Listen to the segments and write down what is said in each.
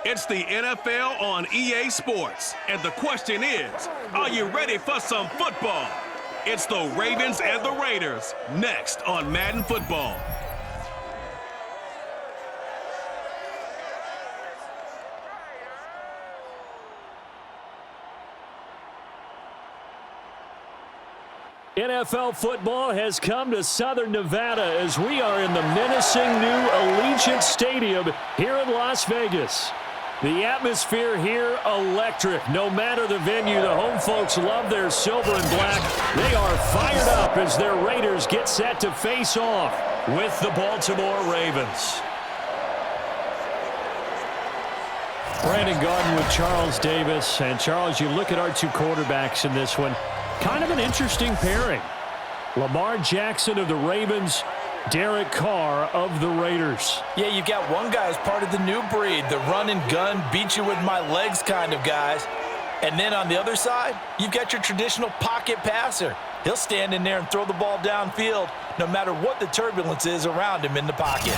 It's the NFL on EA Sports, and the question is, are you ready for some football? It's the Ravens and the Raiders, next on Madden Football. NFL football has come to Southern Nevada as we are in the menacing new Allegiant Stadium here in Las Vegas. The atmosphere here, electric. No matter the venue, the home folks love their silver and black. They are fired up as their Raiders get set to face off with the Baltimore Ravens. Brandon Garden with Charles Davis. And Charles, you look at our two quarterbacks in this one. Kind of an interesting pairing. Lamar Jackson of the Ravens, Derek Carr of the Raiders. Yeah, you've got one guy who's part of the new breed, the run and gun, beat you with my legs kind of guys. And then on the other side, you've got your traditional pocket passer. He'll stand in there and throw the ball downfield no matter what the turbulence is around him in the pocket.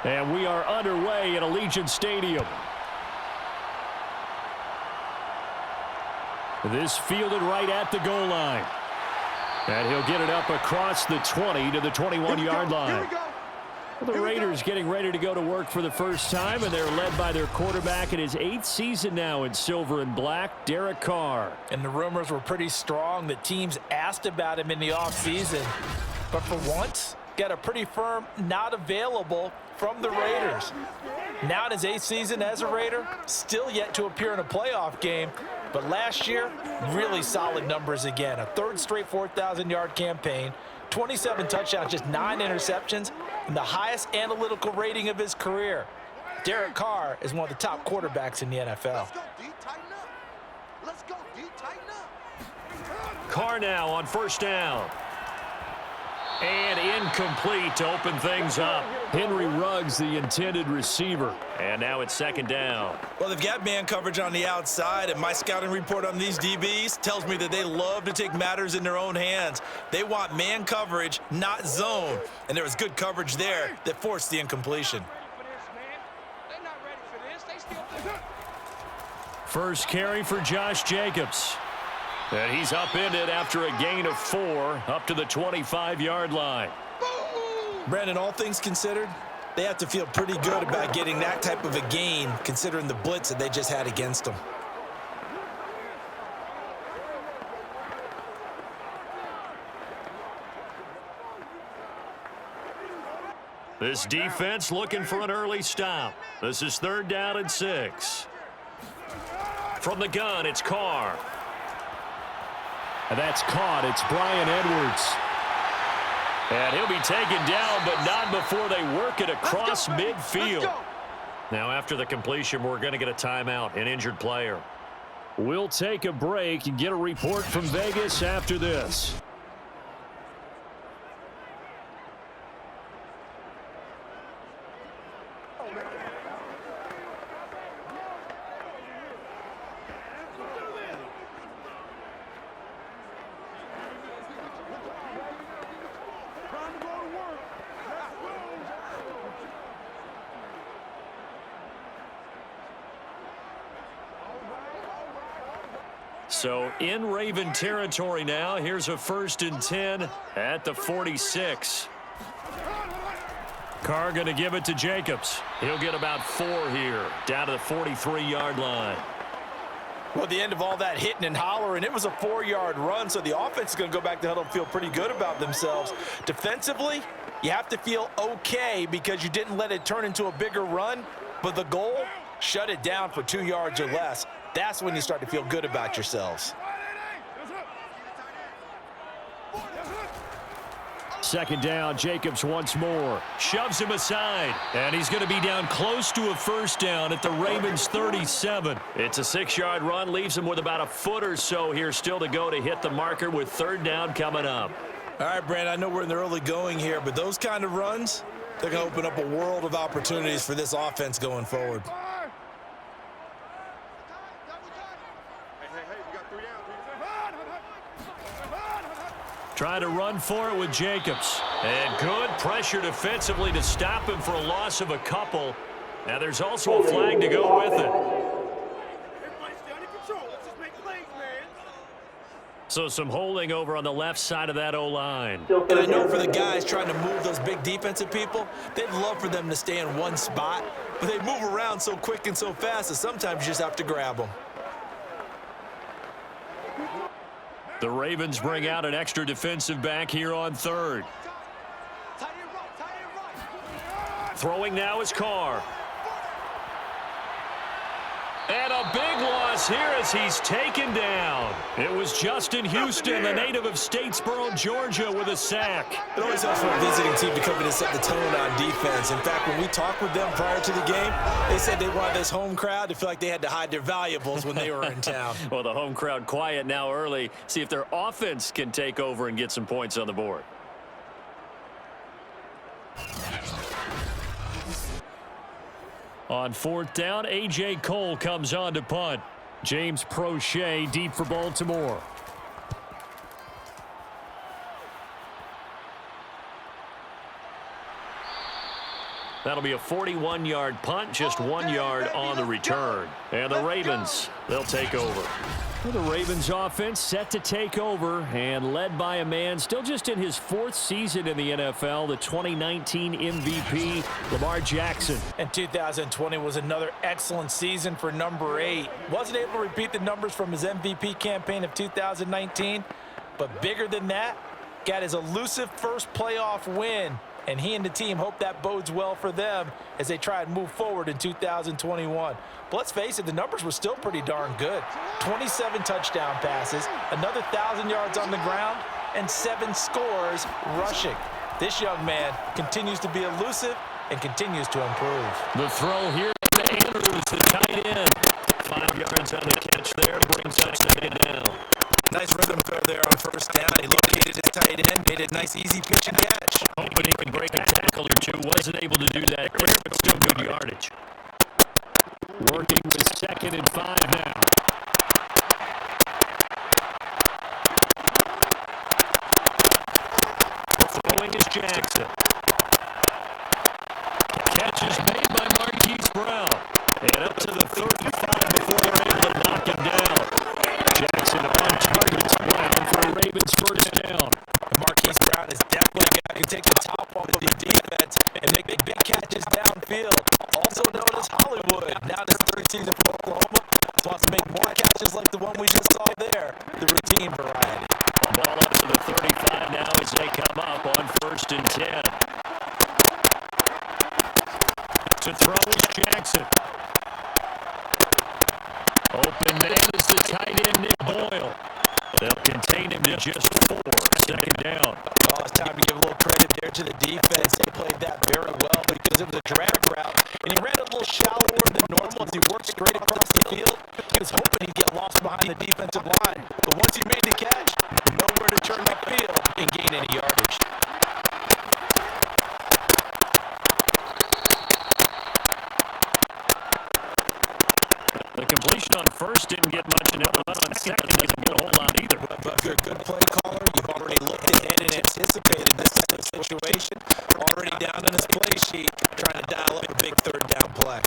And we are underway at Allegiant Stadium. This fielded right at the goal line. And he'll get it up across the 20 to the 21-yard line. Well, the Raiders getting ready to go to work for the first time, and they're led by their quarterback in his 8th season now in silver and black, Derek Carr. And the rumors were pretty strong. The teams asked about him in the offseason. But for once, got a pretty firm not available from the Raiders. Now in his 8th season as a Raider, still yet to appear in a playoff game. But last year, really solid numbers again. A third straight 4,000-yard campaign, 27 touchdowns, just 9 interceptions, and the highest analytical rating of his career. Derek Carr is one of the top quarterbacks in the NFL. Let's go, D. Tighten up. Let's go, D. Tighten up. Carr now on first down. And incomplete to open things up. Henry Ruggs, the intended receiver. And now it's second down. Well, they've got man coverage on the outside, and my scouting report on these DBs tells me that they love to take matters in their own hands. They want man coverage, not zone. And there was good coverage there that forced the incompletion. First carry for Josh Jacobs. And he's upended after a gain of 4 up to the 25-yard line. Brandon, all things considered, they have to feel pretty good about getting that type of a gain considering the blitz that they just had against them. This defense looking for an early stop. This is 3rd down and 6. From the gun, it's Carr. And that's caught. It's Bryan Edwards. And he'll be taken down, but not before they work it across midfield. Now, after the completion, we're going to get a timeout, an injured player. We'll take a break and get a report from Vegas after this. So in Raven territory now. Here's a 1st and 10 at the 46. Carr going to give it to Jacobs. He'll get about 4 here, down to the 43-yard line. Well, at the end of all that hitting and hollering, it was a 4-yard run, so the offense is going to go back to huddle and feel pretty good about themselves. Defensively, you have to feel okay because you didn't let it turn into a bigger run, but the goal, shut it down for 2 yards or less. That's when you start to feel good about yourselves. Second down, Jacobs once more. Shoves him aside, and he's going to be down close to a first down at the Ravens 37. It's a 6-yard run, leaves him with about a foot or so here still to go to hit the marker with third down coming up. All right, Brandon, I know we're in the early going here, but those kind of runs, they're going to open up a world of opportunities for this offense going forward. Trying to run for it with Jacobs. And good pressure defensively to stop him for a loss of a couple. Now there's also a flag to go with it. So some holding over on the left side of that O-line. And I know for the guys trying to move those big defensive people, they'd love for them to stay in one spot, but they move around so quick and so fast that sometimes you just have to grab them. The Ravens bring out an extra defensive back here on third. Throwing now is Carr. And a big loss here as he's taken down. It was Justin Houston, the native of Statesboro, Georgia, with a sack. It always helps for a visiting team to come in and set the tone on defense. In fact, when we talked with them prior to the game, they said they wanted this home crowd to feel like they had to hide their valuables when they were in town. Well, the home crowd quiet now early. See if their offense can take over and get some points on the board. On fourth down, A.J. Cole comes on to punt. James Prochet deep for Baltimore. That'll be a 41-yard punt, just 1 yard on the return. And the Ravens, they'll take over. Well, the Ravens offense set to take over and led by a man still just in his 4th season in the NFL, the 2019 MVP, Lamar Jackson. And 2020 was another excellent season for number 8. Wasn't able to repeat the numbers from his MVP campaign of 2019, but bigger than that, got his elusive first playoff win. And he and the team hope that bodes well for them as they try and move forward in 2021. But let's face it, the numbers were still pretty darn good. 27 touchdown passes, another 1,000 yards on the ground, and 7 scores rushing. This young man continues to be elusive and continues to improve. The throw here to Andrews, the tight end. 5 yards on the catch there, brings up second down. Nice rhythm throw there on first down. He located his tight end, made a nice easy pitch and catch. Hoping he can break a tackle or two. Wasn't able to do that here, but still good yardage. Working with 2nd and 5 now. Throwing is Jackson. Catch is made by Marquise Brown. And up to the 35 before they're able to knock him down. Jackson on target to Brown for a Ravens first down. Marquise Brown is definitely a guy who can take the top off of the defense and make big catches downfield. Also known as Hollywood. Now in his 3rd season for Oklahoma, wants to make more catches like the one we just saw there, the routine variety. Ball up to the 35 now as they come up on 1st and 10. To throw is Jackson. Open man is the tight end, Nick Boyle. They'll contain him to just 4. 2nd down. Well, it's time to give a little credit there to the defense. They played that very well because it was a drag route, and he ran a little shallower than normal as he worked straight across the field. He was hoping he'd get lost behind the defensive line, but once he made the catch, nowhere to turn that field and gain any yardage. The completion on first didn't get much, and that one on second doesn't get a whole lot either. But if you're a good play caller, you've already looked ahead and anticipated this type of situation. Already down in his play sheet, trying to dial up a big 3rd down play.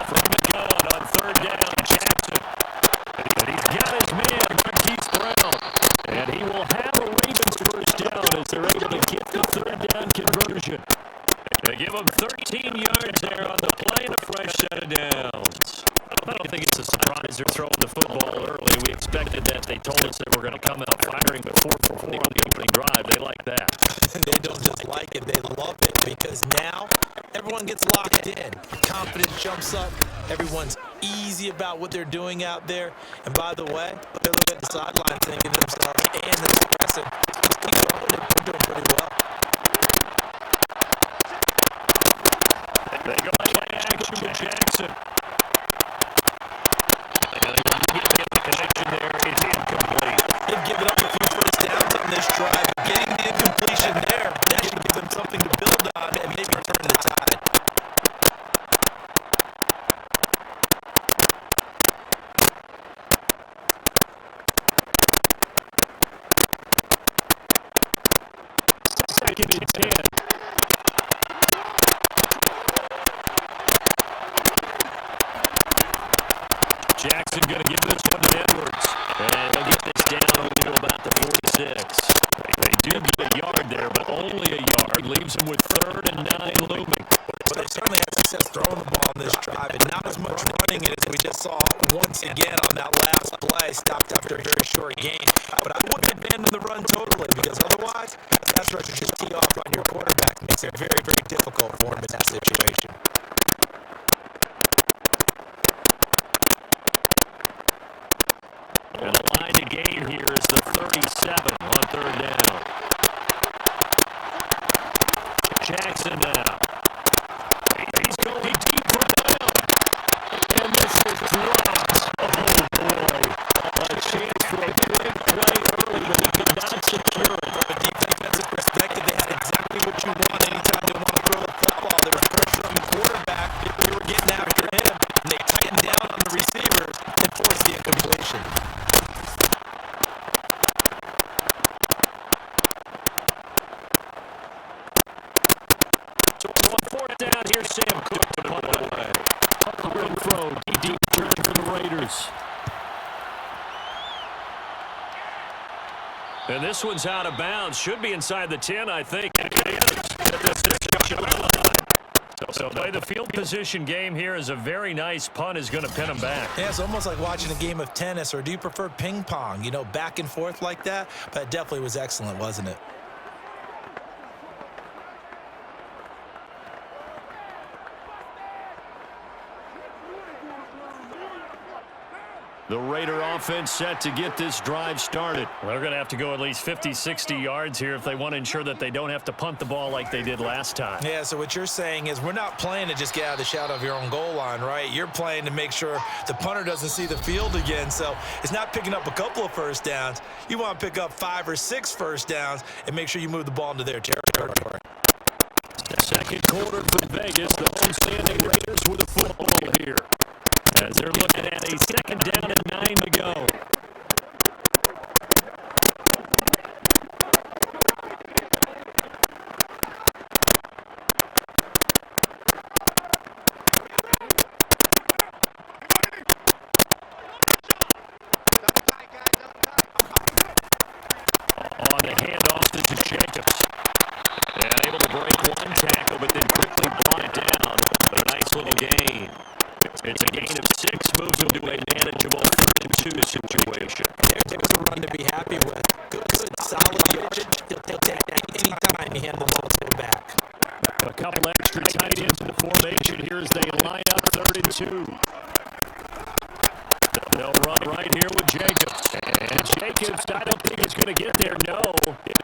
From the gun on 3rd down, Jackson. But he's got his man, Marquise Brown. they're able to get the third down conversion. They give them 13 yards there on the play and a fresh set of downs. I don't think it's a surprise they're throwing the football early. We expected that. They told us that we're going to come out firing before on the opening drive. They like that. They don't just like it, they love it, because now everyone gets locked in. Confidence jumps up. Everyone's easy about what they're doing out there. And by the way, they look at the sideline thinking to themselves, and they're expressing, just keep throwing it. They're doing pretty well. They go play action with Jackson. And they get the connection there. It's incomplete. They've given up a few first downs on this drive. Getting the incompletion there, that should give them something to build on and maybe turn the tide. Second and 10. Jackson going to give this one to Edwards. And they'll get this down only to about the 46. They do get a yard there, but only a yard. Leaves them with 3rd and 9 looming. But they certainly had success throwing the ball on this drive, and not as much running it as we just saw once again on that last play. Stopped after a very short game. But I wouldn't abandon the run totally, because otherwise, that's right, to just tee off on your quarterback makes it very, very difficult for him in that situation. And the line to gain here is the 37 on 3rd down. Jackson now. He's going deep for down. And this is dropped. Oh, boy. A chance for a big play early, but he could not secure it. From a defensive perspective, they had exactly what you want anytime they want to throw the football. There was pressure on the quarterback. They were getting after him, and they tightened down on the receivers and forced the incompletion. So on 4th down, here's Sam Cook to punt away. Upper throw, deep turn for the Raiders. And this one's out of bounds. Should be inside the 10, I think. It is. So play the field position game here is a very nice punt is going to pin them back. Yeah, it's almost like watching a game of tennis, or do you prefer ping pong? You know, back and forth like that? But it definitely was excellent, wasn't it? The Raider offense set to get this drive started. They're going to have to go at least 50, 60 yards here if they want to ensure that they don't have to punt the ball like they did last time. Yeah, so what you're saying is we're not playing to just get out of the shadow of your own goal line, right? You're playing to make sure the punter doesn't see the field again. So it's not picking up a couple of first downs. You want to pick up 5 or 6 first downs and make sure you move the ball into their territory. Second quarter for Vegas. The homestanding Raiders with a football here, as they're looking at a 2nd down and 9 to go. On the handoff to Jacobs. And able to break one tackle, but then quickly brought it down. A nice little gain. It's a gain of 6, moves them to a manageable 2 situation. There's a run to be happy with. Good, solid yardage. He'll take that anytime he handles it back. A couple extra tight ends in the formation here as they line up 3rd and 2. They'll run right here with Jacobs. And Jacobs, I don't think is going to get there. No,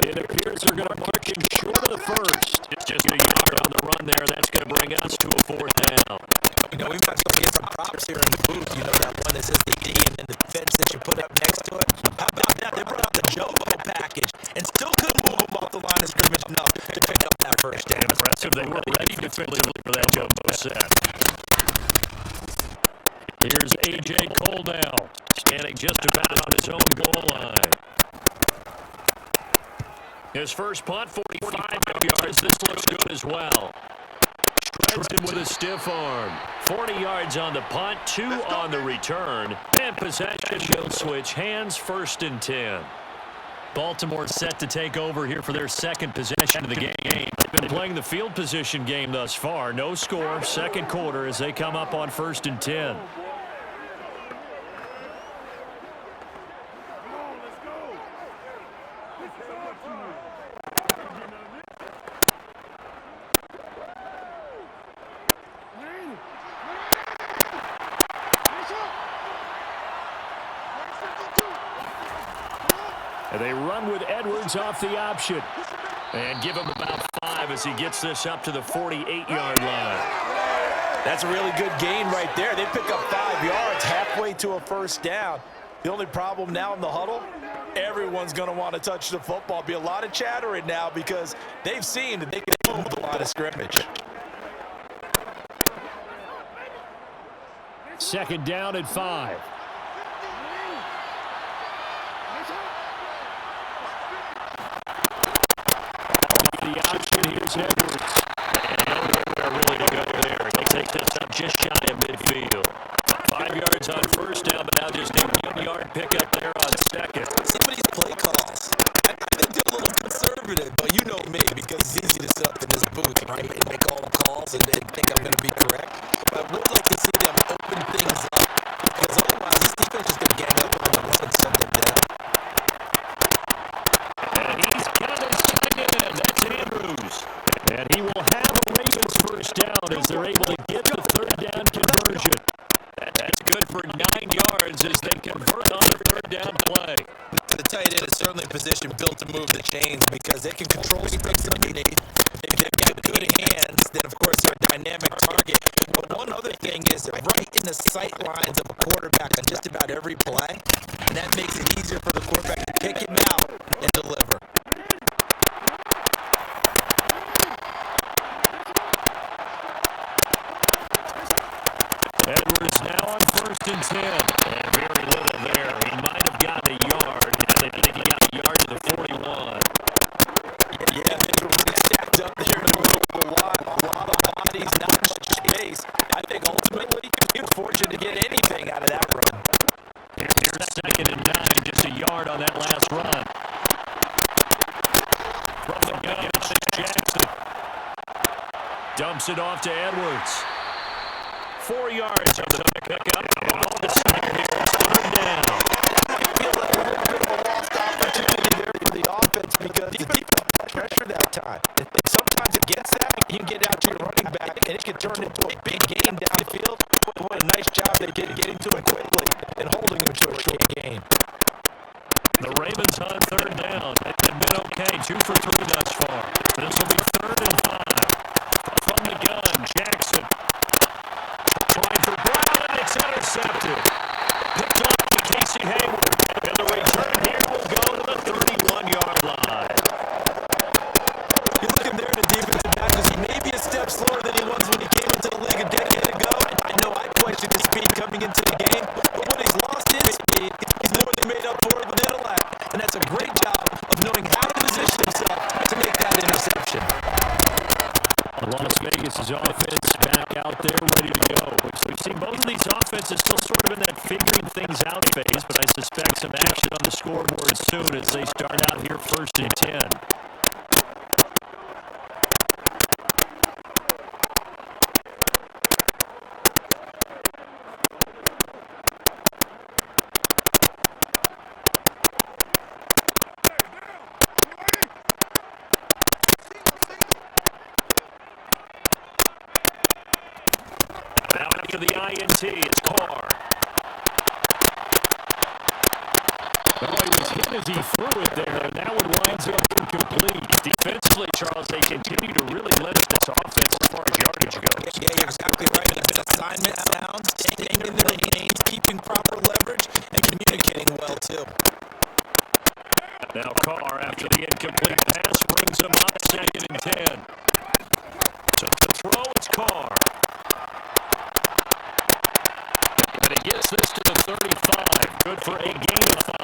it appears they're going to mark him short of the first. It's just a yard on the run there. That's going to bring us to a 4th down. You know, we might as well get some props here in the booth. You know, that one that says the D and then the fence that you put up next to it. How about that? They brought out the Jovo package and still couldn't move them off the line of scrimmage enough to pick up that first down. Impressive. They were ready defensively for that Jovo set. Here's A.J. Cole now, standing just about on his own goal line. His first punt, 45 yards. This looks good as well. Shreds him with a stiff arm. 40 yards on the punt, 2 on the return. And possession will switch hands, 1st and 10. Baltimore set to take over here for their second possession of the game. They've been playing the field position game thus far. No score, second quarter as they come up on 1st and 10. And they run with Edwards off the option. And give him about 5 as he gets this up to the 48-yard line. That's a really good gain right there. They pick up 5 yards halfway to a first down. The only problem now in the huddle, everyone's going to want to touch the football. Be a lot of chattering now because they've seen that they can move a lot of scrimmage. Second down at 5. The option, here's Edwards. And nowhere really to go there. He'll take this up just shy of midfield. 5 yards on first down, but now just a 1-yard pickup there on second. Some of these play calls, I think they're a little conservative, but you know me, because it's easy to sit up in this booth, right, and make all the calls and think I'm going to be correct. But I would like to see them open things up, because otherwise this defense is going to gang up on the run and send them down. And he's got it tight end. That's Andrews. And he will have a Ravens first down as they're able to get the third down conversion. That's good for 9 yards as they convert on the third down play. The tight end is certainly a position built to move the chains because they can control space underneath. They've got good hands. Then, of course, they're a dynamic target. But one other thing is they're right in the sight lines of a quarterback on just about every play. And that makes it easier for the quarterback to kick him out and deliver. Edwards now on 1st and 10. And very little there. He might have gotten a yard. I think he got a yard to the 41. Yeah, they're really stacked up there in the middle of the line. A lot of bodies, not much space. I think ultimately he was fortunate to get anything out of that run. Here's 2nd and 9, just a yard on that last run. From the gun, it's Jackson. Dumps it off to Edwards. 4 yards on the pickup. And all the second here is 3rd down. I feel like a little bit of a lost opportunity there for the offense because the defense had pressure that time. And sometimes against that, you can get out to your running back, and it can turn into a big game downfield. What a nice job they did getting to it quickly and holding him to a short game. The Ravens on 3rd down. They've been okay, 2 for 3 thus far. This will be 3rd and 5. From the gun, Jackson. Trying for Brown, and it's intercepted. Picked off to Casey Hayward. And the return here will go to the 31-yard line. You look at there in the defensive back because he may be a step slower than he was when he came into the league a decade ago. I know I questioned his speed coming into the game, but when he's lost his speed, he's more than made up for it with intellect. And that's a great job of knowing how to position himself to make that interception. Las Vegas' offense back out there, ready to go. We've seen both of these offenses still sort of in that figuring things out phase, but I suspect some action on the scoreboard soon as they start out here 1st and 10. Now after the INT, it's Carr. Well, he was hit as he threw it there, and that one winds up incomplete. Defensively, Charles, they continue to really limit this offense as far as yardage goes. Yeah, you're exactly right. A bit assignment sound, staying in their lanes, keeping proper leverage, and communicating well, too. Now Carr, after the incomplete pass, brings him up 2nd and 10. So to throw, it's Carr. And he gets this to the 35. Good for a gain of 5.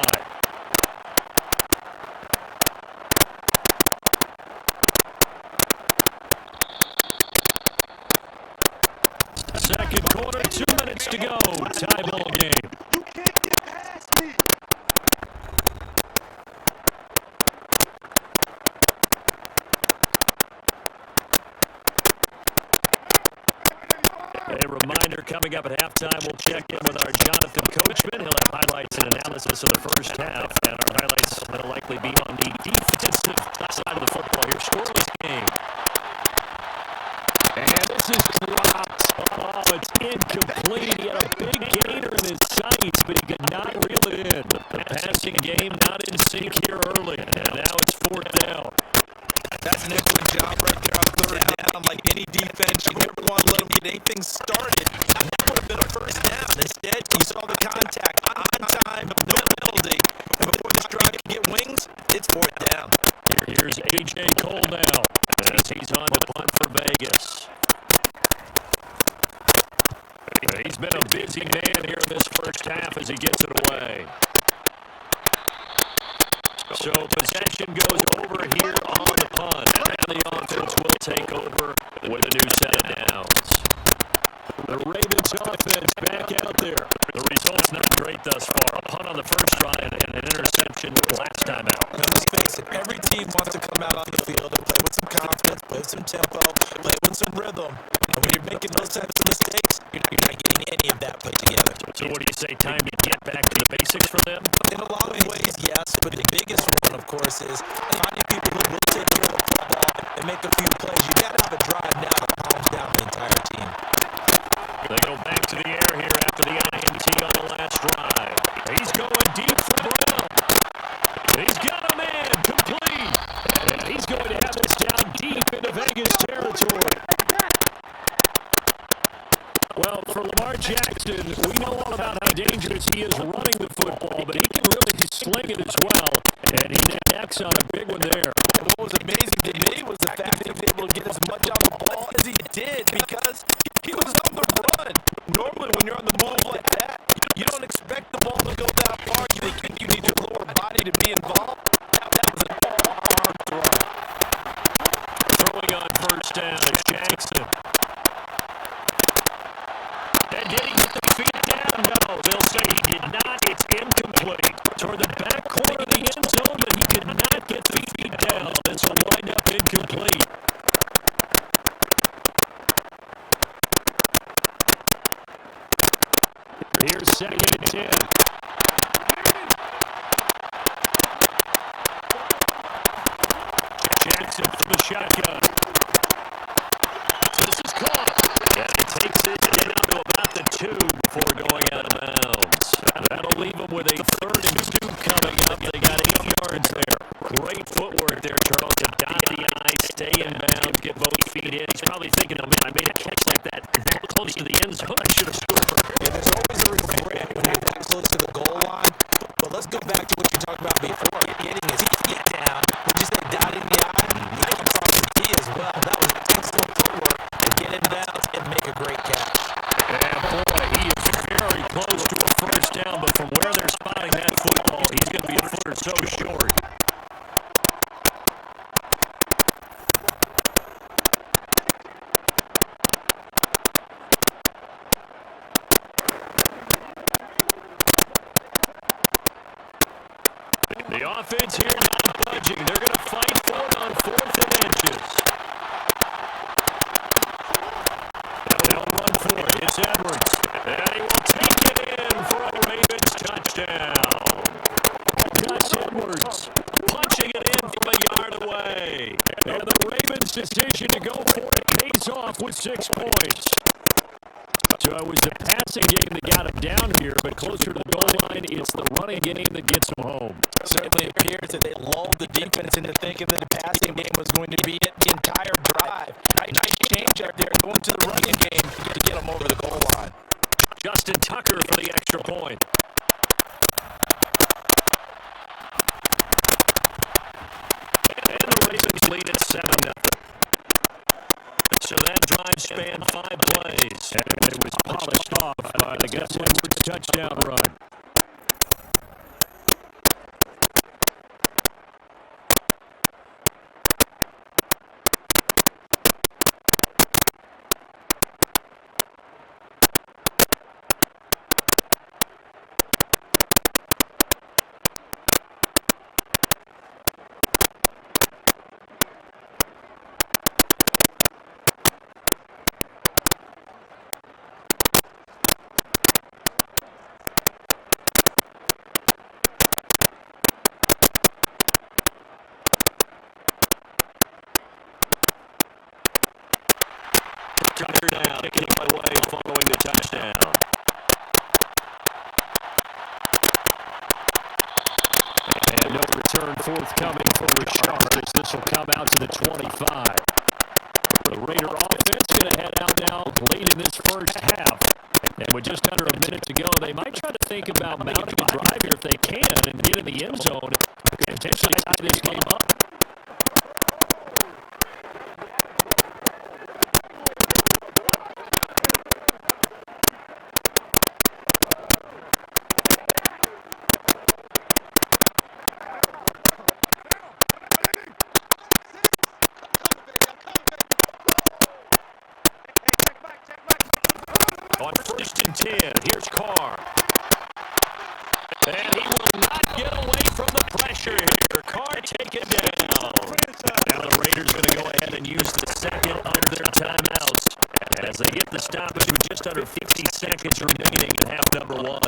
Second quarter, 2 minutes to go. Tie ball game. You can't get past me. A reminder coming up at halftime, we'll check in with our Jonathan Coachman. He'll have highlights and analysis of the first half, and our highlights will likely be on the defensive side of the football here. Scoreless game. And this is dropped. Oh, it's incomplete. He had a big gainer in his sights, but he could not reel it in. The passing game not in sync here early, and now it's fourth down. That's an excellent job right there on third down. Like any defense, you never want to let them get anything started. And that would have been a first down. Instead, you saw the contact on time, no penalty. And before this drive can get wings, it's fourth down. Here's A.J. Cole now, as he's on the punt for Vegas. He's been a busy man here in this first half as he gets it away. So possession goes over here on the punt, and the offense will take over with a new set of downs. The Ravens offense back out there. The result's not great thus far. A punt on the first try and an interception last time out. Now, let's face it, every team wants to come out on the field and play with some confidence, play with some tempo, play with some rhythm. And when you're making those types of mistakes, you're not getting any of that put together. So what do you say, time to get back to the basics for them? In a lot of ways, yes, but the biggest one, of course, is finding people who will take care of the football and make a few plays. You got to have a drive now that calms down the entire team. They go back to the air here after the INT on the last drive. He's going deep for Brown. He's got a man complete. And he's going to have this down deep into Vegas territory. Well, for Lamar Jackson, we know all about how dangerous he is running the football, but he can really sling it as well. And he necks on a big one there. And what was amazing to me was the fact that he was able to get as much on the ball as he did because he was on the run. Normally, when you're on the move like that, you don't expect the ball to go that far. You think you need your lower body to be involved. That was an all-arm throw. Throwing on first down is Jackson. And did he get the feet down? No, they'll say he did not. It's incomplete. Toward the back corner of the end zone, but he did not get the feet down. This will wind up incomplete. Here's second and 10. Jackson from the shotgun. This is caught. And he takes it down to about the 2 before going out of bounds. That'll leave him with a 3rd and 2 coming up. They got 8 yards there. Great footwork there, Charles. To dot the I, stay in bounds, get both feet in. He's probably thinking, oh man, I made a catch like that close to the end zone. I should have scored. Yeah, there's always a regret when you're that close to the goal line. But let's go back to what you talked about before. Getting his feet down. Would you say dotting the I? He can cross the T as well. That was excellent footwork to get in bounds and make a great catch. And boy, he is very close to a first down, but from where they're spotting that football, he's going to be a foot or so short. The offense here not budging. They're going to fight for it on 4th and inches. They'll run for it. It's Edwards. And he will take it in for a Ravens touchdown. Gus Edwards punching it in from a yard away. And the Ravens' decision to go for it pays off with 6 points. So it was the passing game that got him down here, but closer to the goal line, it's the running game that gets him home. Certainly appears that they lulled the defense into thinking that the passing game was going to be it the entire drive. Nice change out there going to the running game to get them over the goal line. Justin Tucker for the extra point. And the Ravens lead at 7-0. So that drive spanned 5 plays. And it was polished off by the Gus Edwards touchdown run. Tucker now kicking away following the touchdown. And no return forthcoming for Richard as this will come out to the 25. The Raider offense going to head out now late in this first half. And with just under a minute to go, they might try to think about mounting a drive here if they can and get in the end zone and potentially tie this game up. On 1st and 10, here's Carr. And he will not get away from the pressure here. Carr taken down. Now the Raiders going to go ahead and use the second of their timeouts as they get the stoppage with just under 50 seconds remaining in half number one.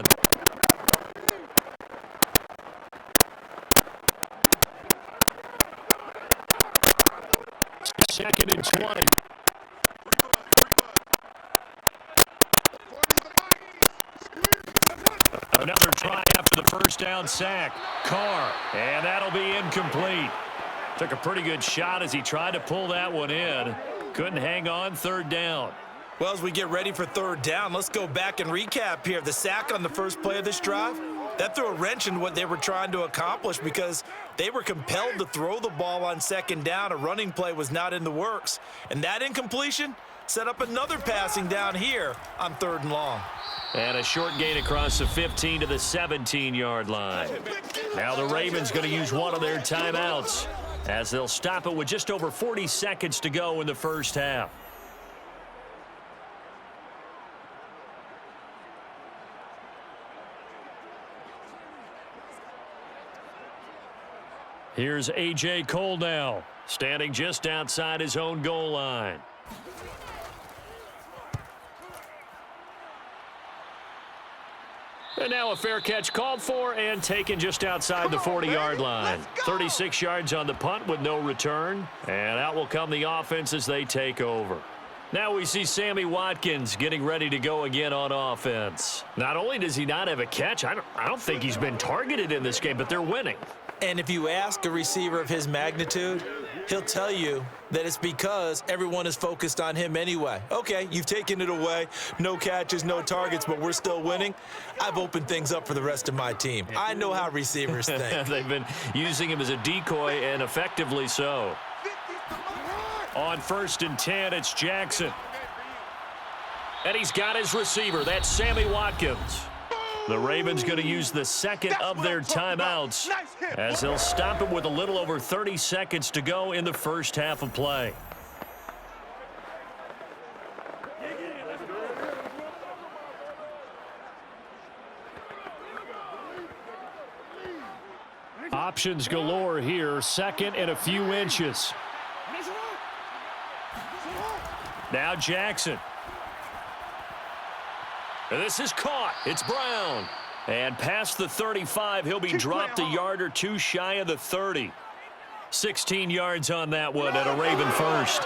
Second and 20. Another try after the first down sack. Carr, and that'll be incomplete. Took a pretty good shot as he tried to pull that one in. Couldn't hang on, third down. Well, as we get ready for third down, let's go back and recap here. The sack on the first play of this drive, that threw a wrench in what they were trying to accomplish because they were compelled to throw the ball on second down. A running play was not in the works. And that incompletion set up another passing down here on third and long. And a short gain across the 15 to the 17-yard line. Now the Ravens going to use one of their timeouts as they'll stop it with just over 40 seconds to go in the first half. Here's A.J. Cole now, standing just outside his own goal line. And now a fair catch called for and taken just outside the 40-yard line. 36 yards on the punt with no return. And out will come the offense as they take over. Now we see Sammy Watkins getting ready to go again on offense. Not only does he not have a catch, I don't think he's been targeted in this game, but they're winning. And if you ask a receiver of his magnitude, he'll tell you that it's because everyone is focused on him anyway. Okay, you've taken it away. No catches, no targets, but we're still winning. I've opened things up for the rest of my team. I know how receivers think. They've been using him as a decoy, and effectively so. On 1st and 10, it's Jackson. And he's got his receiver. That's Sammy Watkins. The Ravens going to use the second of their timeouts as they'll stop it with a little over 30 seconds to go in the first half of play. Options galore here. Second and a few inches. Now Jackson. This is caught. It's Brown. And past the 35, he'll be dropped a yard or two shy of the 30. 16 yards on that one at a Raven first.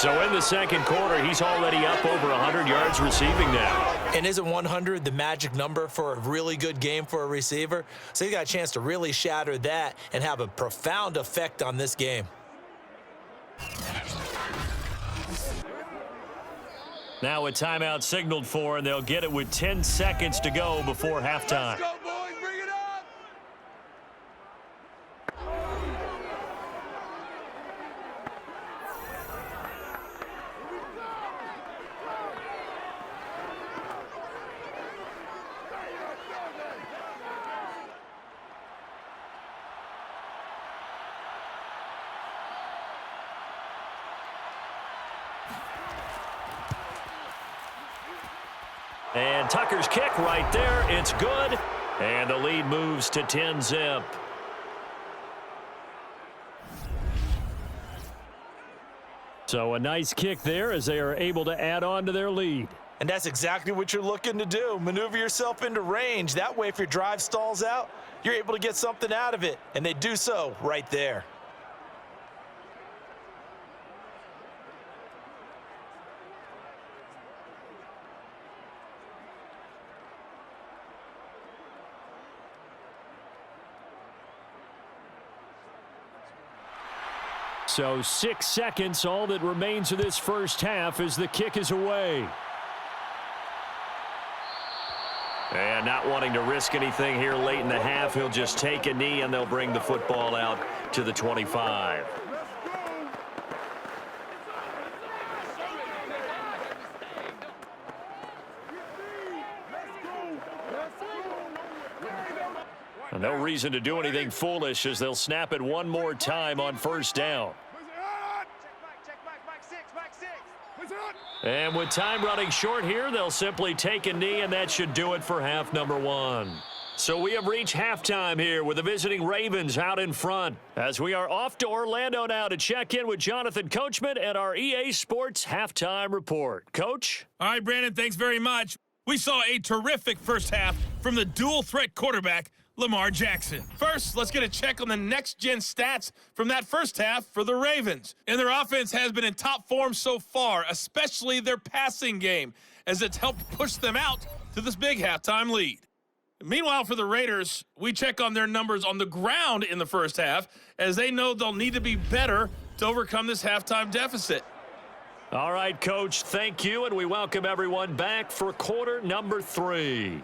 So in the second quarter, he's already up over 100 yards receiving now. And isn't 100 the magic number for a really good game for a receiver? So he's got a chance to really shatter that and have a profound effect on this game. Now a timeout signaled for, and they'll get it with 10 seconds to go before halftime. Let's go, boys. Bring it up. And Tucker's kick right there. It's good. And the lead moves to 10-zip. So a nice kick there as they are able to add on to their lead. And that's exactly what you're looking to do. Maneuver yourself into range. That way, if your drive stalls out, you're able to get something out of it. And they do so right there. So 6 seconds, all that remains of this first half as the kick is away. And not wanting to risk anything here late in the half, he'll just take a knee and they'll bring the football out to the 25. No reason to do anything foolish as they'll snap it one more time on first down. And with time running short here, they'll simply take a knee, and that should do it for half number one. So we have reached halftime here with the visiting Ravens out in front as we are off to Orlando now to check in with Jonathan Coachman and our EA Sports Halftime Report. Coach? All right, Brandon, thanks very much. We saw a terrific first half from the dual-threat quarterback, Lamar Jackson. First, let's get a check on the next-gen stats from that first half for the Ravens. And their offense has been in top form so far, especially their passing game, as it's helped push them out to this big halftime lead. Meanwhile, for the Raiders, we check on their numbers on the ground in the first half, as they know they'll need to be better to overcome this halftime deficit. All right, Coach, thank you, and we welcome everyone back for quarter number 3.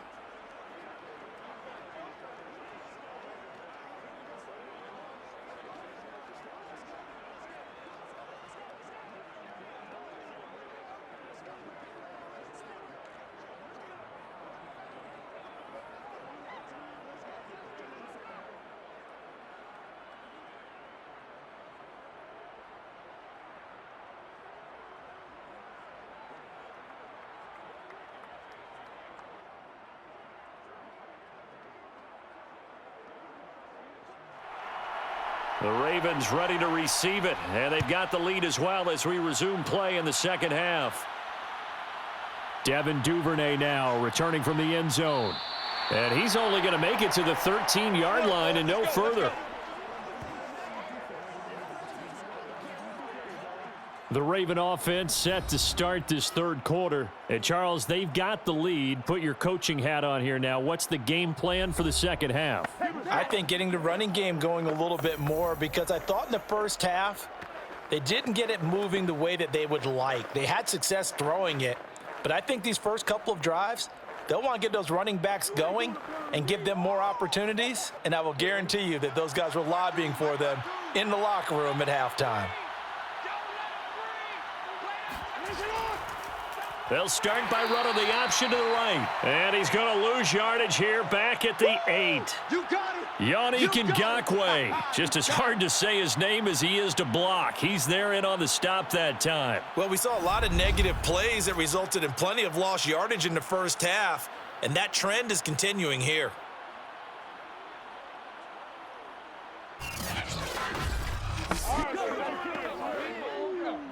The Ravens ready to receive it, and they've got the lead as well as we resume play in the second half. Devin Duvernay now returning from the end zone. And he's only going to make it to the 13-yard line and no further. The Raven offense set to start this third quarter. And, Charles, they've got the lead. Put your coaching hat on here now. What's the game plan for the second half? I think getting the running game going a little bit more, because I thought in the first half they didn't get it moving the way that they would like. They had success throwing it, but I think these first couple of drives, they'll want to get those running backs going and give them more opportunities, and I will guarantee you that those guys were lobbying for them in the locker room at halftime. They'll start by running the option to the right. And he's going to lose yardage here back at the 8. Yannick Ngakoue. Just as hard to say his name as he is to block. He's there in on the stop that time. Well, we saw a lot of negative plays that resulted in plenty of lost yardage in the first half, and that trend is continuing here.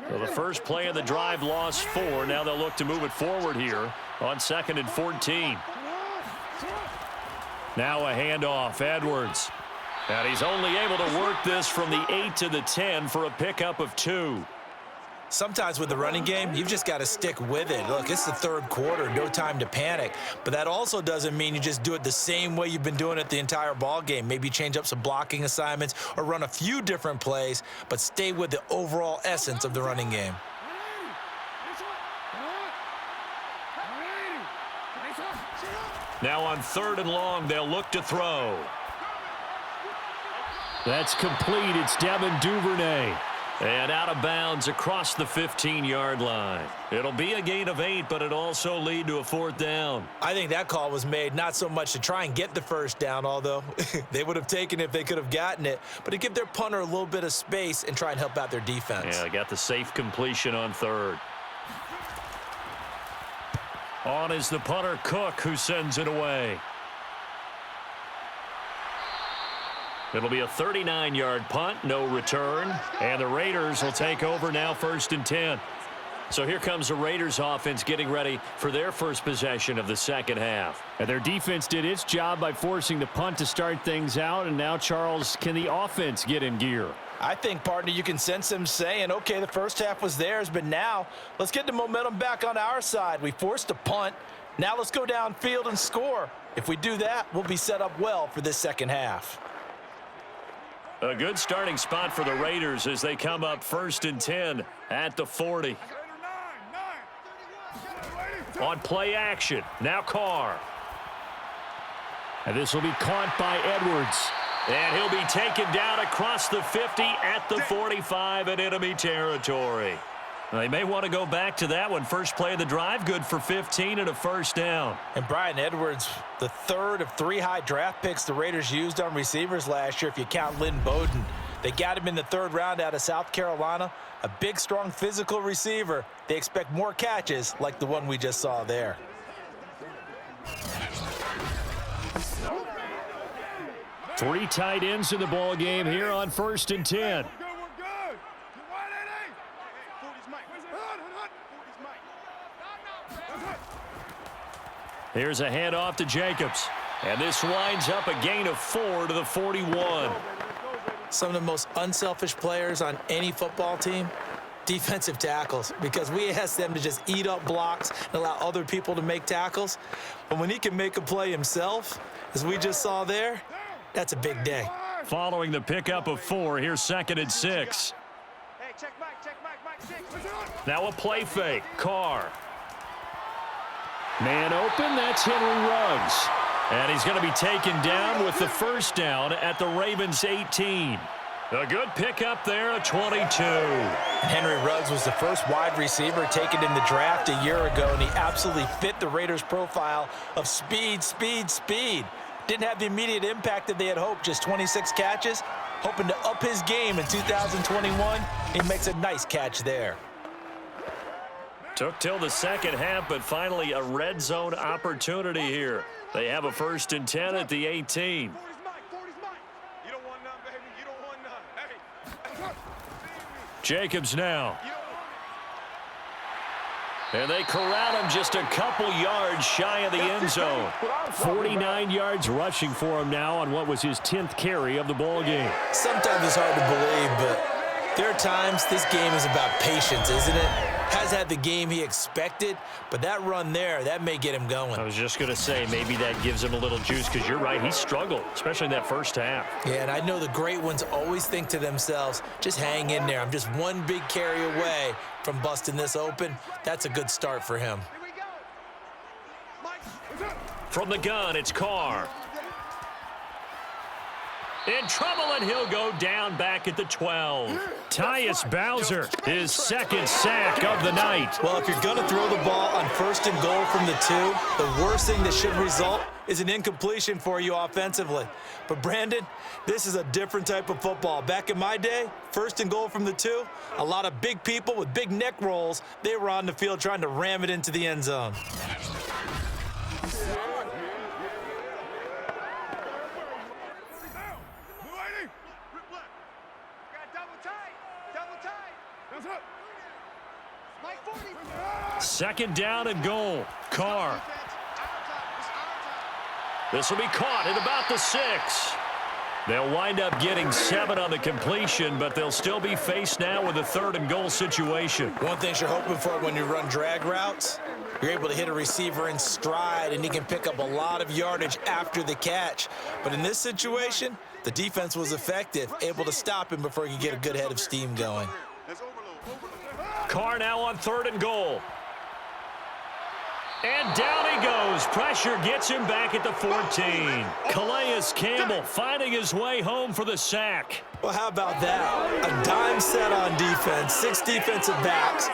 Well, the first play of the drive lost 4. Now they'll look to move it forward here on 2nd and 14. Now a handoff, Edwards. And he's only able to work this from the 8 to the 10 for a pickup of 2. Sometimes with the running game, you've just got to stick with it. Look, it's the third quarter, no time to panic. But that also doesn't mean you just do it the same way you've been doing it the entire ball game. Maybe change up some blocking assignments or run a few different plays, but stay with the overall essence of the running game. Now on 3rd and long, they'll look to throw. That's complete. It's Devin Duvernay. And out of bounds across the 15-yard line. It'll be a gain of 8, but it also lead to a 4th down. I think that call was made not so much to try and get the first down, although they would have taken it if they could have gotten it, but to give their punter a little bit of space and try and help out their defense. Yeah, they got the safe completion on 3rd. On is the punter, Cook, who sends it away. It'll be a 39-yard punt, no return, and the Raiders will take over now 1st and 10. So here comes the Raiders offense getting ready for their first possession of the second half. And their defense did its job by forcing the punt to start things out, and now, Charles, can the offense get in gear? I think, partner, you can sense them saying, okay, the first half was theirs, but now let's get the momentum back on our side. We forced a punt. Now let's go downfield and score. If we do that, we'll be set up well for this second half. A good starting spot for the Raiders as they come up 1st and 10 at the 40. On play action, now Carr. And this will be caught by Edwards. And he'll be taken down across the 50 at the 45 in enemy territory. They may want to go back to that one. First play of the drive, good for 15 and a first down. And Brian Edwards, the third of 3 high draft picks the Raiders used on receivers last year, if you count Lynn Bowden. They got him in the 3rd round out of South Carolina. A big, strong, physical receiver. They expect more catches like the one we just saw there. Three tight ends in the ball game here on 1st and 10. Here's a handoff to Jacobs. And this winds up a gain of 4 to the 41. Some of the most unselfish players on any football team, defensive tackles, because we ask them to just eat up blocks and allow other people to make tackles. But when he can make a play himself, as we just saw there, that's a big day. Following the pickup of 4, here's 2nd and 6. Hey, check Mike, 6. Now a play fake. Carr. Man open, that's Henry Ruggs. And he's going to be taken down with the first down at the Ravens 18. A good pickup there, a 22. Henry Ruggs was the first wide receiver taken in the draft a year ago, and he absolutely fit the Raiders' profile of speed, speed, speed. Didn't have the immediate impact that they had hoped, just 26 catches. Hoping to up his game in 2021. He makes a nice catch there. Took till the second half, but finally a red zone opportunity here. They have a 1st and 10 at the 18. Jacobs now. And they corral him just a couple yards shy of the end zone. 49 yards rushing for him now on what was his 10th carry of the ball game. Sometimes it's hard to believe, but there are times this game is about patience, isn't it? Has had the game he expected, but that run there, that may get him going. I was just going to say, maybe that gives him a little juice, because you're right, he struggled, especially in that first half. Yeah, and I know the great ones always think to themselves, just hang in there. I'm just one big carry away from busting this open. That's a good start for him. From the gun, it's Carr. In trouble, and he'll go down back at the 12. Tyus Bowser, his 2nd sack of the night. Well, if you're going to throw the ball on 1st and goal from the 2, the worst thing that should result is an incompletion for you offensively. But, Brandon, this is a different type of football. Back in my day, 1st and goal from the 2, a lot of big people with big neck rolls, they were on the field trying to ram it into the end zone. Second down and goal. Carr. This will be caught at about the 6. They'll wind up getting 7 on the completion, but they'll still be faced now with a 3rd and goal situation. One thing you're hoping for when you run drag routes, you're able to hit a receiver in stride, and he can pick up a lot of yardage after the catch. But in this situation, the defense was effective, able to stop him before he could get a good head of steam going. Carr now on 3rd and goal. And down he goes. Pressure gets him back at the 14. Calais Campbell finding his way home for the sack. Well, how about that? A dime set on defense, 6 defensive backs.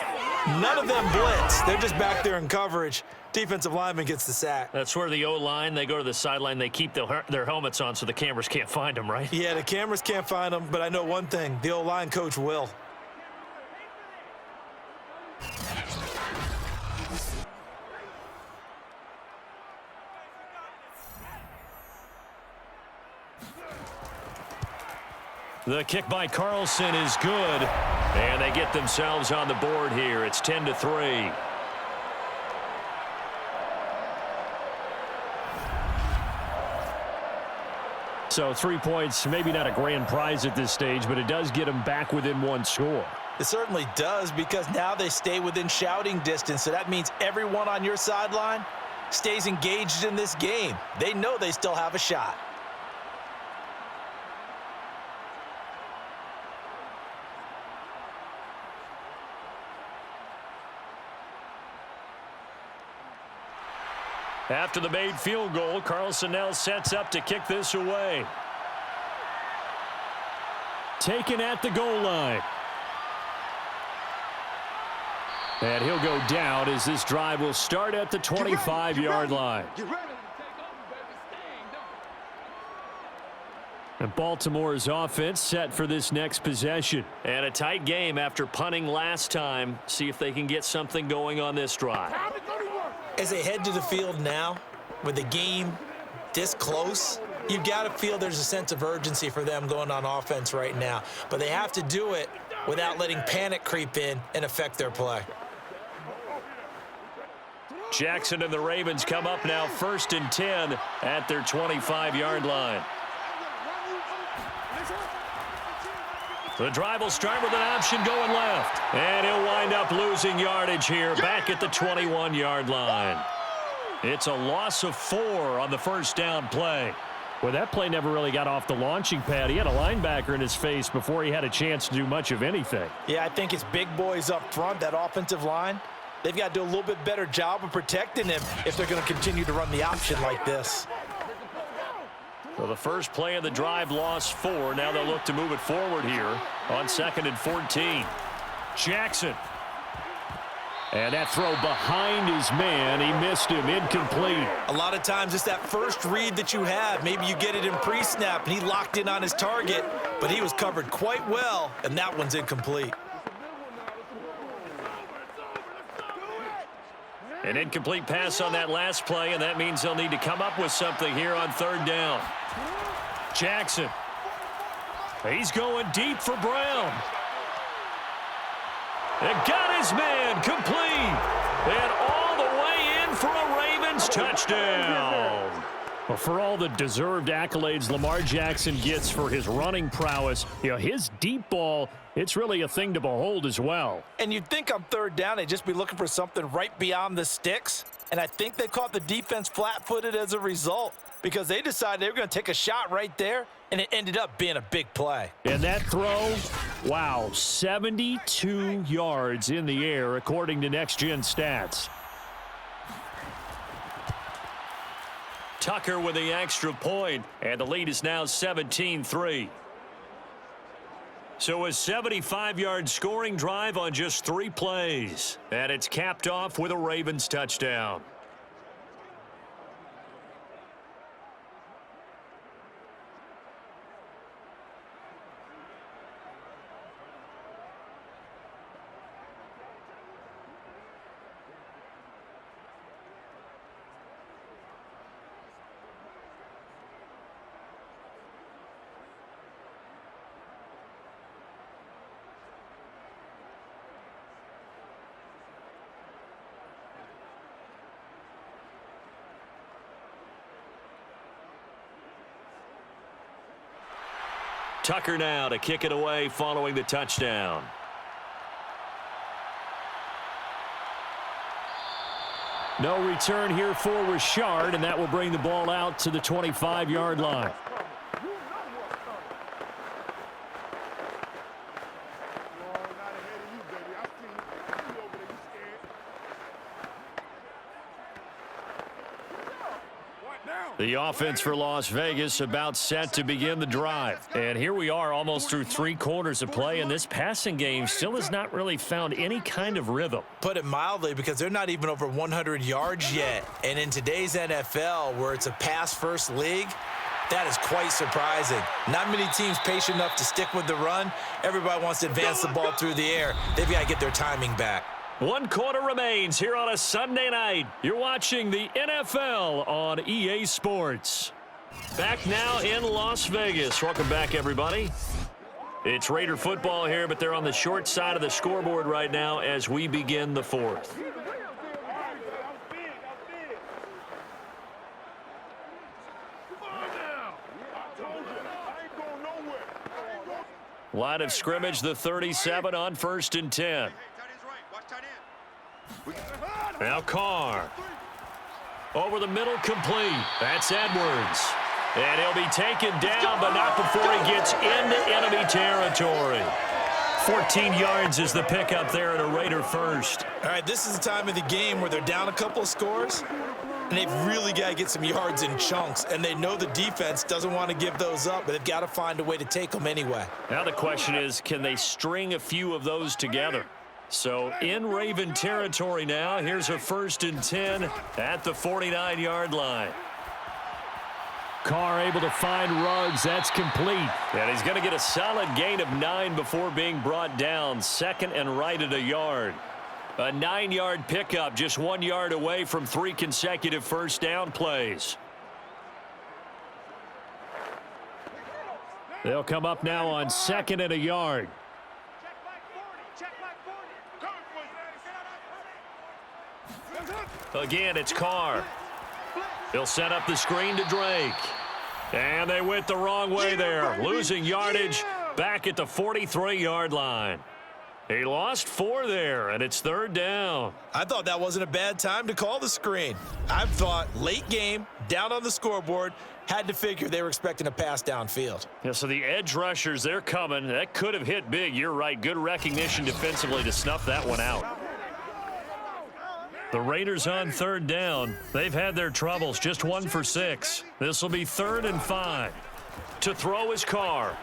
None of them blitz. They're just back there in coverage. Defensive lineman gets the sack. That's where the O-line, they go to the sideline, they keep their helmets on so the cameras can't find them, right? Yeah, the cameras can't find them, but I know one thing. The O-line coach will. The kick by Carlson is good, and they get themselves on the board here. It's 10-3. So 3 points, maybe not a grand prize at this stage, but it does get them back within 1 score. It certainly does, because now they stay within shouting distance, so that means everyone on your sideline stays engaged in this game. They know they still have a shot. After the made field goal, Carlson now sets up to kick this away. Taken at the goal line. And he'll go down as this drive will start at the 25-yard line. And Baltimore's offense set for this next possession. And a tight game after punting last time. See if they can get something going on this drive. As they head to the field now, with the game this close, you've got to feel there's a sense of urgency for them going on offense right now. But they have to do it without letting panic creep in and affect their play. Jackson and the Ravens come up now 1st and 10 at their 25-yard line. The drive will start with an option going left. And he'll wind up losing yardage here back at the 21-yard line. It's a loss of 4 on the first down play. Well, that play never really got off the launching pad. He had a linebacker in his face before he had a chance to do much of anything. Yeah, I think it's big boys up front, that offensive line. They've got to do a little bit better job of protecting him if they're going to continue to run the option like this. Well, the first play of the drive lost 4. Now they'll look to move it forward here on 2nd and 14. Jackson. And that throw behind his man. He missed him. Incomplete. A lot of times it's that first read that you have. Maybe you get it in pre-snap, and he locked in on his target, but he was covered quite well, and that one's incomplete. An incomplete pass on that last play, and that means they'll need to come up with something here on 3rd down. Jackson. He's going deep for Brown. And got his man complete. And all the way in for a Ravens touchdown. Well, for all the deserved accolades Lamar Jackson gets for his running prowess, his deep ball, it's really a thing to behold as well. And you'd think on 3rd down they'd just be looking for something right beyond the sticks. And I think they caught the defense flat-footed as a result because they decided they were going to take a shot right there, and it ended up being a big play. And that throw, wow, 72 yards in the air according to Next Gen Stats. Tucker with the extra point, and the lead is now 17-3. So a 75-yard scoring drive on just 3 plays. And it's capped off with a Ravens touchdown. Tucker now to kick it away following the touchdown. No return here for Richard, and that will bring the ball out to the 25-yard line. The offense for Las Vegas about set to begin the drive. And here we are almost through 3 quarters of play, and this passing game still has not really found any kind of rhythm. Put it mildly, because they're not even over 100 yards yet. And in today's NFL, where it's a pass-first league, that is quite surprising. Not many teams patient enough to stick with the run. Everybody wants to advance the ball through the air. They've got to get their timing back. 1 quarter remains here on a Sunday night. You're watching the NFL on EA Sports. Back now in Las Vegas. Welcome back, everybody. It's Raider football here, but they're on the short side of the scoreboard right now as we begin the 4th. Line of scrimmage, the 37 on 1st and 10. Now Carr. Over the middle, complete. That's Edwards. And he'll be taken down, but not before he gets into enemy territory. 14 yards is the pickup there at a Raider first. All right, this is the time of the game where they're down a couple of scores. and they've really got to get some yards in chunks, and they know the defense doesn't want to give those up, but they've got to find a way to take them anyway. Now the question is, can they string a few of those together? So in Raven territory now, here's a 1st and 10 at the 49-yard line. Carr able to find Ruggs. That's complete. And he's going to get a solid gain of 9 before being brought down. 2nd and right at a yard. A 9-yard pickup, just 1 yard away from 3 consecutive first down plays. They'll come up now on 2nd and a yard. Again, it's Carr. He'll set up the screen to Drake. And they went the wrong way there. Losing yardage back at the 43-yard line. He lost 4 there, and it's 3rd down. I thought that wasn't a bad time to call the screen. I thought late game, down on the scoreboard, had to figure they were expecting a pass downfield. Yeah, so the edge rushers, they're coming. That could have hit big. You're right. Good recognition defensively to snuff that one out. The Raiders on 3rd down. They've had their troubles. Just 1 for 6. This will be 3rd and 5. To throw is Carr.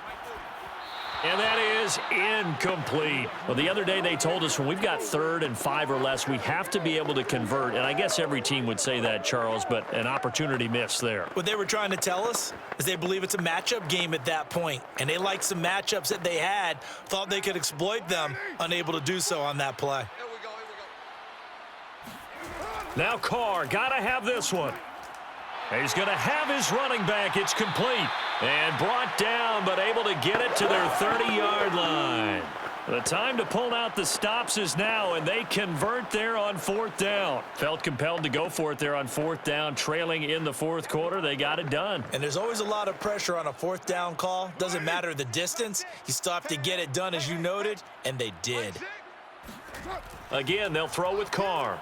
And that is incomplete. Well, the other day they told us when we've got 3rd and 5 or less, we have to be able to convert. And I guess every team would say that, Charles, but an opportunity missed there. What they were trying to tell us is they believe it's a matchup game at that point. And they liked some matchups that they had, thought they could exploit them, unable to do so on that play. Now Carr, got to have this one. He's going to have his running back. It's complete. And brought down, but able to get it to their 30-yard line. The time to pull out the stops is now, and they convert there on 4th down. Felt compelled to go for it there on 4th down, trailing in the 4th quarter. They got it done. And there's always a lot of pressure on a 4th down call. Doesn't matter the distance. You still have to get it done, as you noted, and they did. Again, they'll throw with Carr.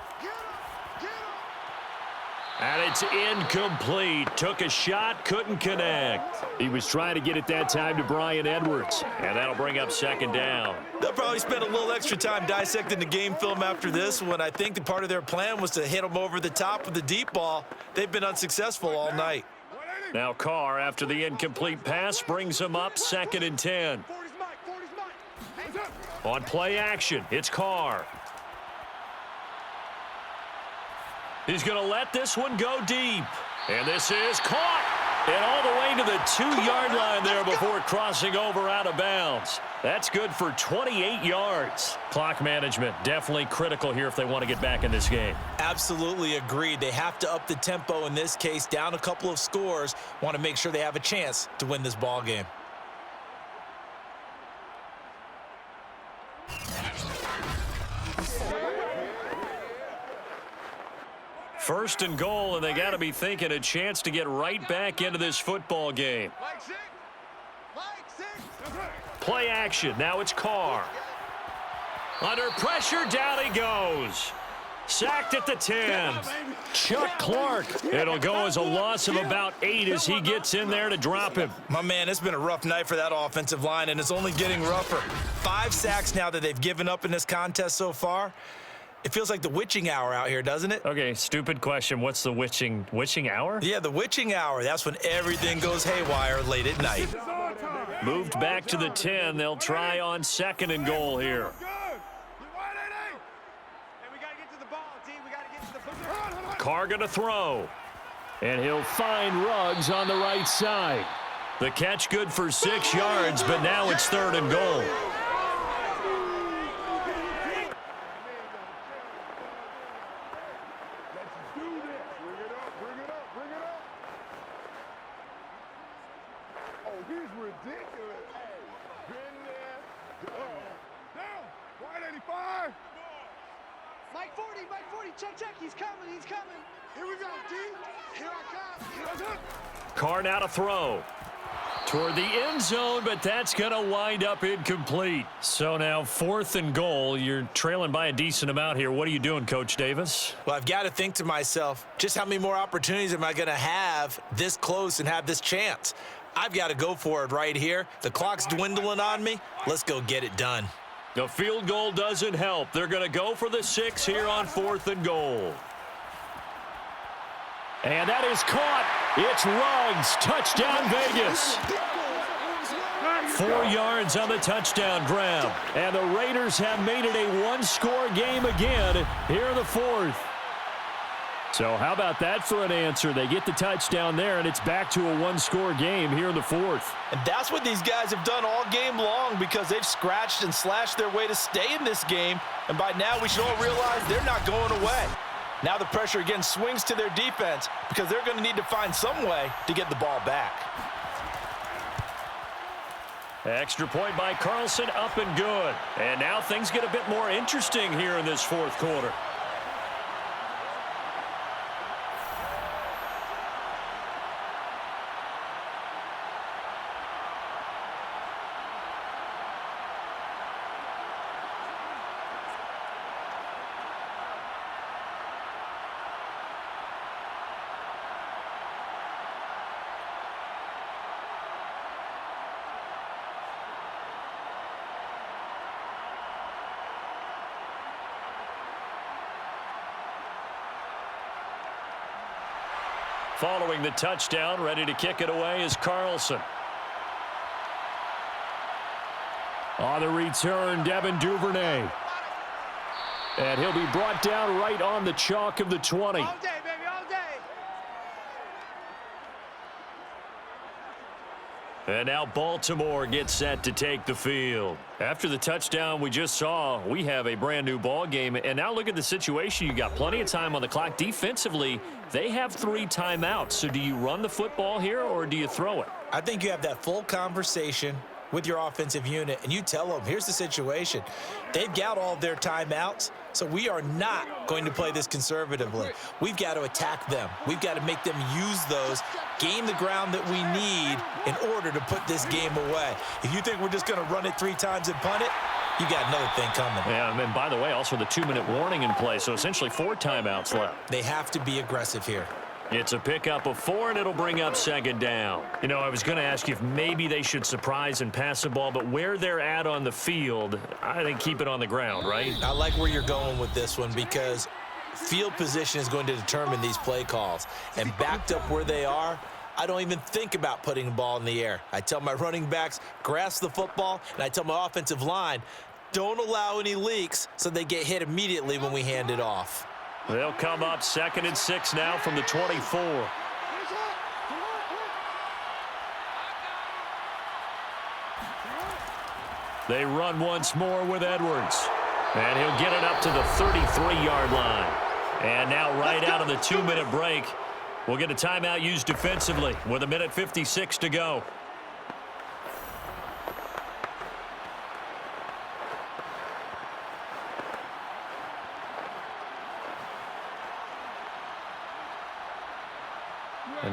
And it's incomplete. Took a shot, couldn't connect. He was trying to get it that time to Bryan Edwards. And that'll bring up 2nd down. They'll probably spend a little extra time dissecting the game film after this one. I think the part of their plan was to hit them over the top with the deep ball. They've been unsuccessful all night. Now Carr, after the incomplete pass, brings him up 2nd and 10. On play action, it's Carr. He's going to let this one go deep. And this is caught. And all the way to the 2-yard line there before crossing over out of bounds. That's good for 28 yards. Clock management definitely critical here if they want to get back in this game. Absolutely agreed. They have to up the tempo in this case, down a couple of scores. Want to make sure they have a chance to win this ball game. First and goal, and they got to be thinking a chance to get right back into this football game. Play action. Now it's Carr. Under pressure, down he goes. Sacked at the 10. Chuck Clark. It'll go as a loss of about 8 as he gets in there to drop him. My man, it's been a rough night for that offensive line, and it's only getting rougher. 5 sacks now that they've given up in this contest so far. It feels like the witching hour out here, doesn't it? Okay, stupid question. What's the witching hour? Yeah, the witching hour. That's when everything goes haywire late at night. Moved back to the 10. They'll try on 2nd and goal here. Carr gonna throw. And he'll find Ruggs on the right side. The catch good for 6 yards, but now it's 3rd and goal. Check, he's coming. Here we go, D. Here I come. Carr now to throw. Toward the end zone, but that's going to wind up incomplete. So now 4th and goal. You're trailing by a decent amount here. What are you doing, Coach Davis? Well, I've got to think to myself, just how many more opportunities am I going to have this close and have this chance? I've got to go for it right here. The clock's dwindling on me. Let's go get it done. The field goal doesn't help. They're going to go for the 6 here on 4th and goal. And that is caught. It's Ruggs. Touchdown, Vegas. 4 yards on the touchdown grab. And the Raiders have made it a one-score game again here in the fourth. So how about that for an answer? They get the touchdown there, and it's back to a one-score game here in the fourth. And that's what these guys have done all game long because they've scratched and slashed their way to stay in this game. And by now we should all realize they're not going away. Now the pressure again swings to their defense because they're going to need to find some way to get the ball back. Extra point by Carlson, up and good. And now things get a bit more interesting here in this fourth quarter. Following the touchdown, ready to kick it away is Carlson. On the return, Devin Duvernay. And he'll be brought down right on the chalk of the 20. All day, baby, all day. And now Baltimore gets set to take the field. After the touchdown we just saw, we have a brand new ball game. And now look at the situation. You got plenty of time on the clock. Defensively, they have 3 timeouts. So do you run the football here or do you throw it? I think you have that full conversation with your offensive unit, and you tell them, here's the situation. They've got all their timeouts, so we are not going to play this conservatively. We've got to attack them. We've got to make them use those, gain the ground that we need in order to put this game away. If you think we're just going to run it 3 times and punt it, you got another thing coming. Yeah, and by the way, also the 2-minute warning in play, so essentially 4 timeouts left. They have to be aggressive here. It's a pickup of 4, and it'll bring up second down. You know, I was going to ask you if maybe they should surprise and pass the ball, but where they're at on the field, I think keep it on the ground, right? I like where you're going with this one because field position is going to determine these play calls. And backed up where they are, I don't even think about putting the ball in the air. I tell my running backs, grasp the football, and I tell my offensive line, don't allow any leaks so they get hit immediately when we hand it off. They'll come up 2nd and 6 now from the 24. They run once more with Edwards. And he'll get it up to the 33-yard line. And now right out of the 2-minute break, we'll get a timeout used defensively with 1:56 to go.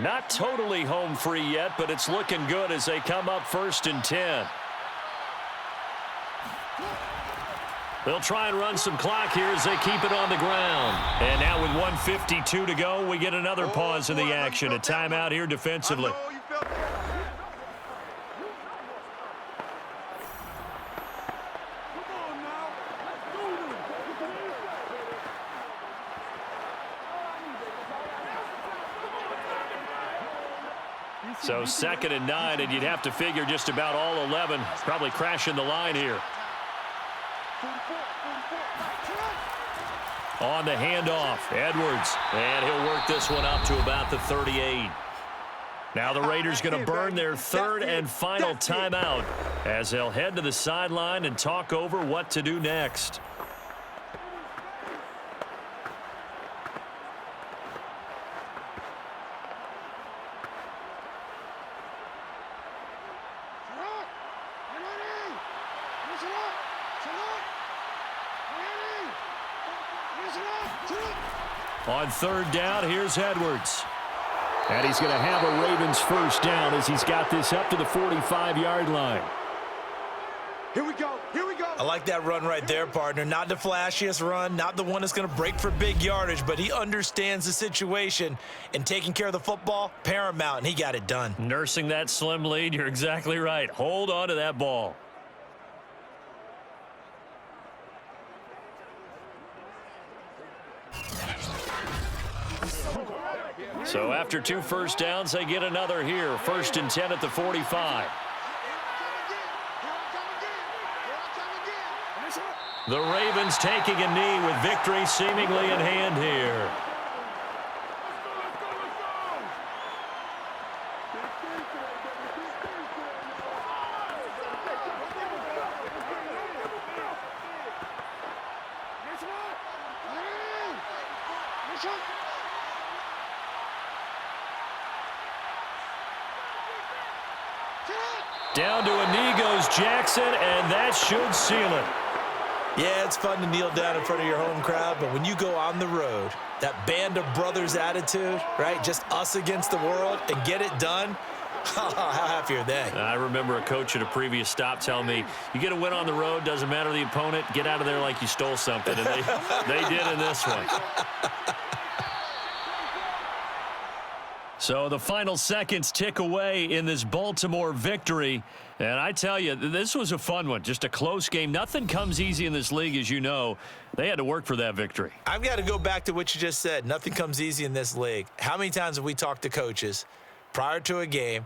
Not totally home free yet, but it's looking good as they come up 1st and 10. They'll try and run some clock here as they keep it on the ground. And now with 1:52 to go, we get another pause in the action. A timeout here defensively. So 2nd and 9, and you'd have to figure just about all 11 probably crashing the line here. On the handoff, Edwards, and he'll work this one up to about the 38. Now the Raiders going to burn their 3rd and final timeout as they'll head to the sideline and talk over what to do next. On 3rd down, here's Edwards. And he's going to have a Ravens first down as he's got this up to the 45-yard line. Here we go. Here we go. I like that run right there, partner. Not the flashiest run, not the one that's going to break for big yardage, but he understands the situation, and taking care of the football, paramount, and he got it done. Nursing that slim lead, you're exactly right. Hold on to that ball. So after 2 first downs, they get another here. 1st and 10 at the 45. The Ravens taking a knee with victory seemingly in hand here. Down to a knee goes Jackson, and that should seal it. Yeah, it's fun to kneel down in front of your home crowd, but when you go on the road, that band of brothers attitude, right, just us against the world, and get it done, how happy are they? I remember a coach at a previous stop telling me, you get a win on the road, doesn't matter the opponent, get out of there like you stole something, and they did in this one. So the final seconds tick away in this Baltimore victory. And I tell you, this was a fun one. Just a close game. Nothing comes easy in this league, as you know. They had to work for that victory. I've got to go back to what you just said. Nothing comes easy in this league. How many times have we talked to coaches prior to a game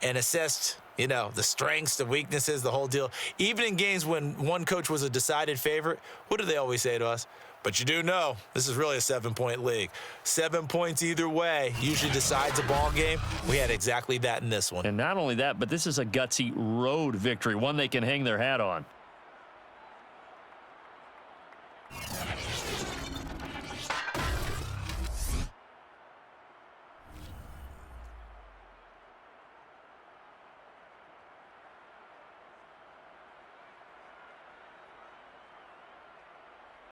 and assessed, you know, the strengths, the weaknesses, the whole deal? Even in games when one coach was a decided favorite, what do they always say to us? But you do know this is really a 7-point league. 7 points either way usually decides a ball game. We had exactly that in this one. And not only that, but this is a gutsy road victory, one they can hang their hat on.